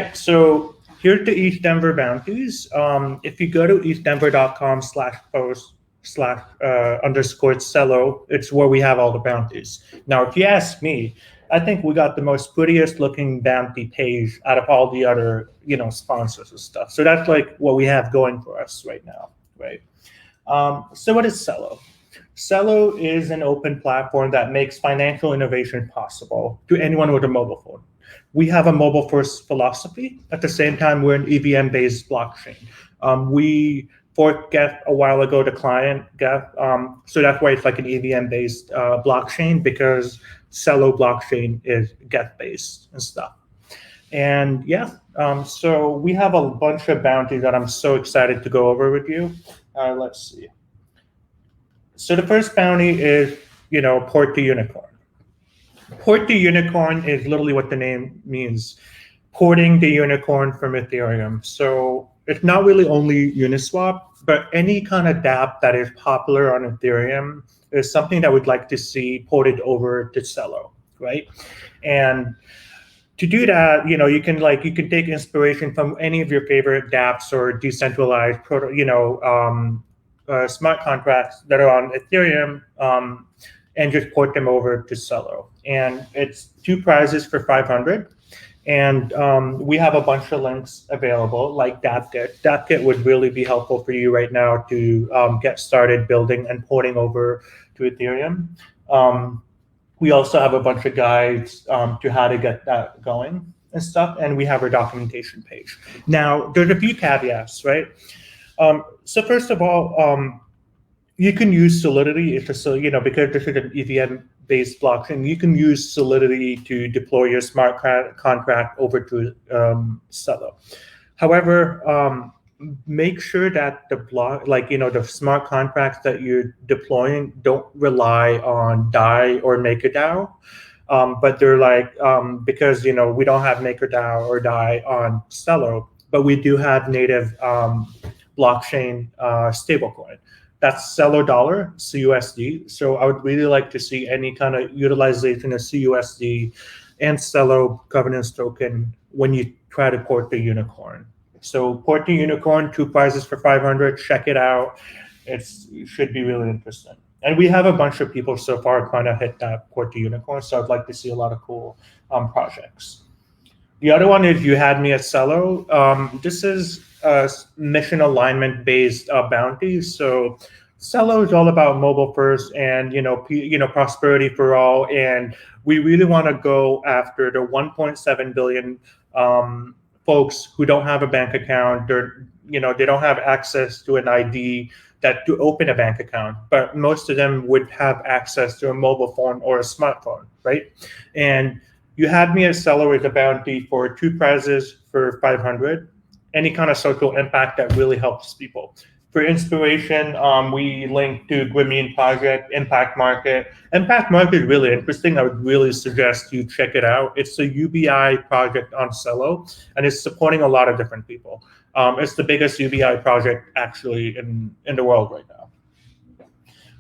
Yeah, so here to East Denver bounties. If you go to eastdenver.com/post/_ cello, it's where we have all the bounties. Now, if you ask me, I think we got the most prettiest looking bounty page out of all the other, sponsors and stuff. So that's like what we have going for us right now, right? So what is Cello? Cello is an open platform that makes financial innovation possible to anyone with a mobile phone. We have a mobile first philosophy. At the same time, we're an EVM based blockchain. We forked Geth a while ago to client Geth. So that's why it's like an EVM based blockchain, because Cello blockchain is Geth based and stuff. And yeah, so we have a bunch of bounties that I'm so excited to go over with you. Let's see. So the first bounty is, port to unicorn. Port to unicorn is literally what the name means, porting the unicorn from Ethereum. So it's not really only Uniswap, but any kind of dApp that is popular on Ethereum is something that we'd like to see ported over to Cello, right? And to do that, you can take inspiration from any of your favorite dApps or decentralized, smart contracts that are on Ethereum, and just port them over to Cello. And it's 2 prizes for 500. And we have a bunch of links available, like dAppKit. dAppKit would really be helpful for you right now to get started building and porting over to Ethereum. We also have a bunch of guides to how to get that going and stuff, and we have our documentation page. Now, there's a few caveats, right? So first of all, you can use Solidity because this is an EVM-based blockchain. You can use Solidity to deploy your smart contract over to Cello. However, make sure that the smart contracts that you're deploying don't rely on DAI or MakerDAO, but they're because we don't have MakerDAO or DAI on Cello, but we do have native blockchain stablecoin. That's Cello dollar, CUSD. So I would really like to see any kind of utilization of CUSD and Cello governance token when you try to port the unicorn. So port the unicorn, 2 prizes for 500. Check it out. It should be really interesting. And we have a bunch of people so far trying to hit that port the unicorn. So I'd like to see a lot of cool projects. The other one is You Had Me at Cello. This is a mission alignment based bounty. So Cello is all about mobile first and prosperity for all. And we really want to go after the 1.7 billion folks who don't have a bank account. They don't have access to an ID to open a bank account, but most of them would have access to a mobile phone or a smartphone, right? And You Had Me at Cello is a bounty for 2 prizes for 500. Any kind of social impact that really helps people. For inspiration, we link to Grameen Project, Impact Market. Impact Market is really interesting. I would really suggest you check it out. It's a UBI project on Cello, and it's supporting a lot of different people. It's the biggest UBI project actually in the world right now.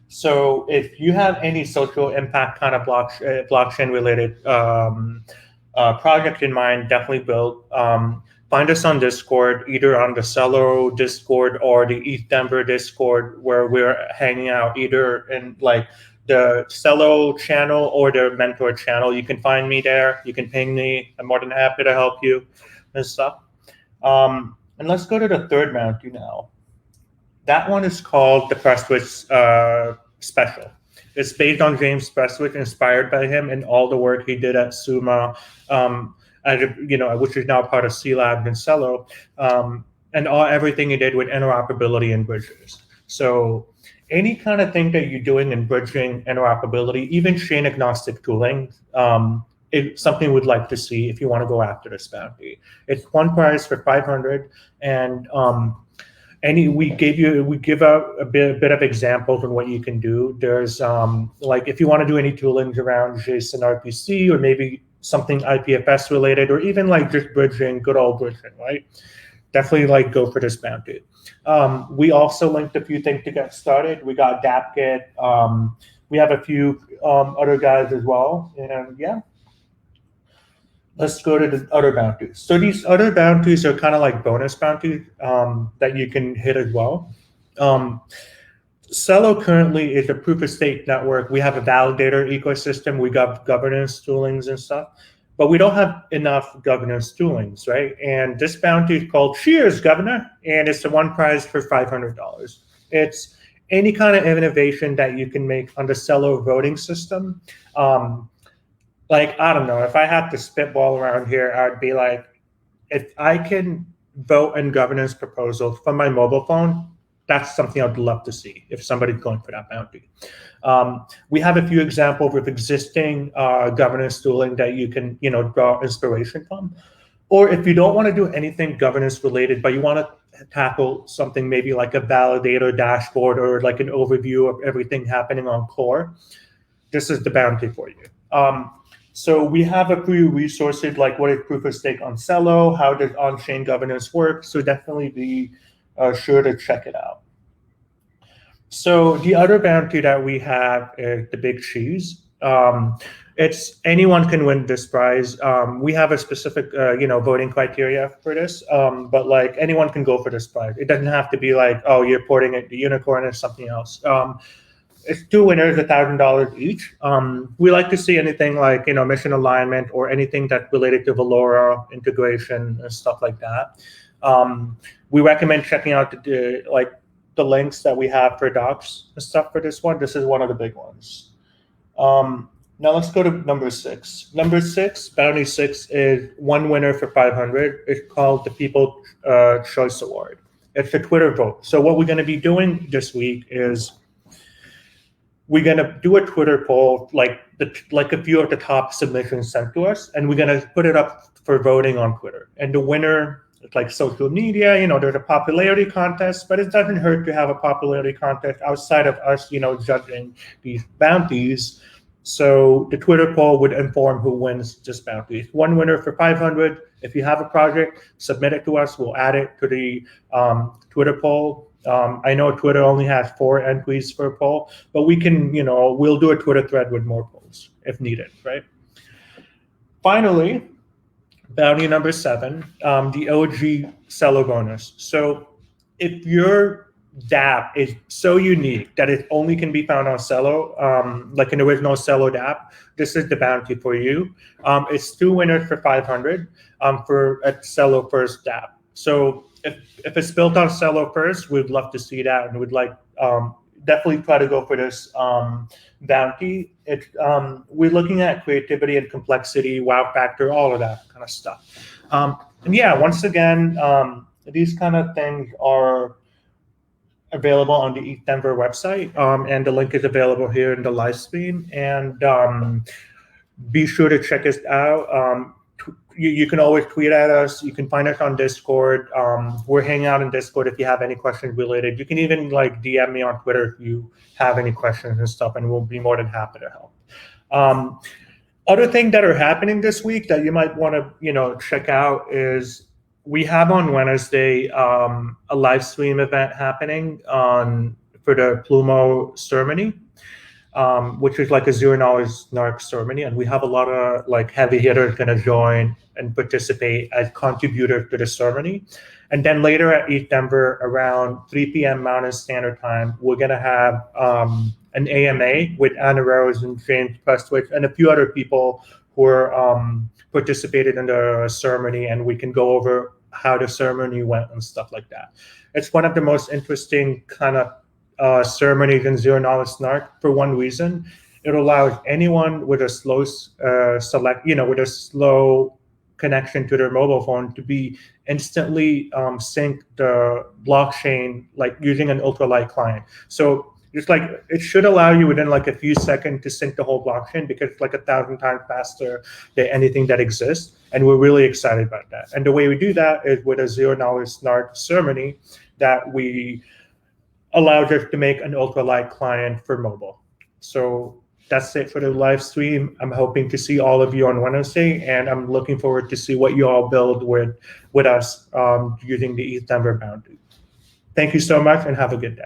So if you have any social impact kind of blockchain related project in mind, definitely build. Find us on Discord, either on the Cello Discord or the East Denver Discord, where we're hanging out either in the Cello channel or the Mentor channel. You can find me there. You can ping me. I'm more than happy to help you and stuff. And let's go to the third bounty now. That one is called the Prestwich Special. It's based on James Prestwich, inspired by him and all the work he did at Suma, which is now part of C Lab and Cello, and everything he did with interoperability and bridges. So any kind of thing that you're doing in bridging, interoperability, even chain agnostic tooling, it's something we'd like to see if you want to go after this bounty. It's 1 prize for 500, and we give out a bit of examples on what you can do. There's if you want to do any toolings around JSON RPC or maybe something IPFS related, or even just bridging, good old bridging, right? Definitely go for this bounty. We also linked a few things to get started. We got dAppKit. We have a few other guys as well, and yeah. let's go to the other bounties. So these other bounties are kind of like bonus bounties that you can hit as well. Celo currently is a proof of stake network. We have a validator ecosystem. We got governance toolings and stuff, but we don't have enough governance toolings, right? And this bounty is called Cheers, Governor, and it's the one prize for $500. It's any kind of innovation that you can make on the Celo voting system. Like, I don't know, if I had to spitball around here, I'd be like, if I can vote in governance proposals from my mobile phone, that's something I'd love to see if somebody's going for that bounty. We have a few examples of existing governance tooling that you can, draw inspiration from. Or if you don't want to do anything governance related, but you want to tackle something maybe like a validator dashboard or like an overview of everything happening on Core, this is the bounty for you. So we have a few resources like what is proof of stake on Celo, how does on-chain governance work. So definitely be sure to check it out. So the other bounty that we have is the Big Cheese. It's anyone can win this prize. We have a specific, voting criteria for this, but like anyone can go for this prize. It doesn't have to be like, oh, you're porting it to Unicorn or something else. It's two winners, $1,000 each. We like to see anything like, mission alignment or anything that's related to Valora integration and stuff like that. We recommend checking out the links that we have for docs and stuff for this one. This is one of the big ones. Now let's go to number 6. Number 6, bounty 6 is one winner for 500. It's called the People Choice Award. It's a Twitter vote. So what we're going to be doing this week is we're going to do a Twitter poll, like a few of the top submissions sent to us, and we're going to put it up for voting on Twitter. And the winner, it's like social media, there's a popularity contest, but it doesn't hurt to have a popularity contest outside of us, judging these bounties. So the Twitter poll would inform who wins this bounty. One winner for 500. If you have a project, submit it to us. We'll add it to the Twitter poll. I know Twitter only has 4 entries for a poll, but we can, we'll do a Twitter thread with more polls if needed, right? Finally, bounty number 7, the OG Celo bonus. So if your dApp is so unique that it only can be found on Celo, like an original Celo dApp, this is the bounty for you. It's 2 winners for 500 for a Celo first dApp. So if it's built on Celo first, we'd love to see that, and we'd like definitely try to go for this bounty. We're looking at creativity and complexity, wow factor, all of that kind of stuff. And yeah, once again, these kind of things are available on the ETHDenver website, and the link is available here in the live stream. And be sure to check us out. You can always tweet at us. You can find us on Discord. We're hanging out in Discord if you have any questions related. You can even DM me on Twitter if you have any questions and stuff, and we'll be more than happy to help. Other things that are happening this week that you might want to check out is we have on Wednesday a live stream event happening for the Plumo ceremony. Which is like a $0 NARC ceremony, and we have a lot of heavy hitters going to join and participate as contributors to the ceremony. And then later at ETHDenver around 3 p.m. Mountain Standard Time, we're going to have an AMA with Anna Rose and James Prestwich and a few other people who are participated in the ceremony, and we can go over how the ceremony went and stuff like that. It's one of the most interesting kind of ceremonies in $0 NARC for one reason. It allows anyone with a slow with a slow connection to their mobile phone to be instantly sync the blockchain using an ultralight client. So just it should allow you within a few seconds to sync the whole blockchain, because it's 1,000 times faster than anything that exists. And we're really excited about that. And the way we do that is with a $0 NARC ceremony that we allows us to make an ultralight client for mobile. So that's it for the live stream. I'm hoping to see all of you on Wednesday, and I'm looking forward to see what you all build with us using the ETHDenver bounty. Thank you so much, and have a good day.